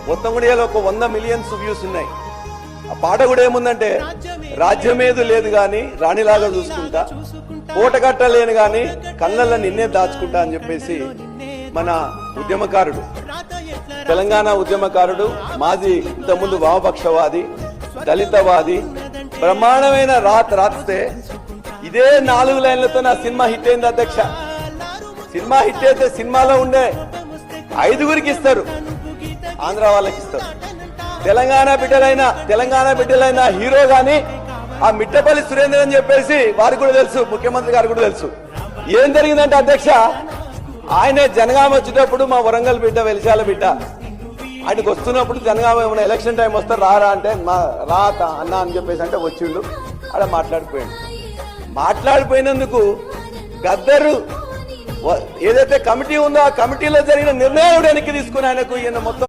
మొత్తం కూడా ఒక 100 మిలియన్స్ వ్యూస్ ఉన్నాయి. ఆ పాట కూడా ఏముందంటే, రాజ్యమేదు లేదు గాని రాణిలాగా చూసుకుంటా, పూటగట్టలేను గాని కళ్ళల్లో నిన్నే దాచుకుంటా అని చెప్పేసి మన ఉద్యమకారుడు, తెలంగాణ ఉద్యమకారుడు, మాజీ ఇంతకుముందు వామపక్షవాది, దళితవాది బ్రహ్మాండమైన రాస్తే ఇదే 4 లైన్లతో నా సినిమా హిట్ అయింది అధ్యక్ష. సినిమా హిట్ అయితే సినిమాలో ఉండే 5గురికి ఇస్తారు, ఆంధ్ర వాళ్ళకి ఇస్తారు. తెలంగాణ బిడ్డలైన హీరో గాని ఆ మిట్టపల్లి సురేందర్ అని చెప్పేసి వారికి కూడా తెలుసు, ముఖ్యమంత్రి గారికి కూడా తెలుసు. ఏం జరిగిందంటే అధ్యక్ష, ఆయనే జనగామ వచ్చేటప్పుడు మా వరంగల్ బిడ్డ, వెలిశాల బిడ్డ, ఆయనకు వస్తున్నప్పుడు జనగామ ఏమైనా ఎలక్షన్ టైం వస్తే రారా అంటే, రాత అన్నా అని చెప్పేసి అంటే వచ్చిండు. అలా మాట్లాడిపోయినందుకు గద్దరు ఏదైతే కమిటీ ఉందో ఆ కమిటీలో జరిగిన నిర్ణయం వెనక్కి తీసుకుని ఆయనకు ఈయన మొత్తం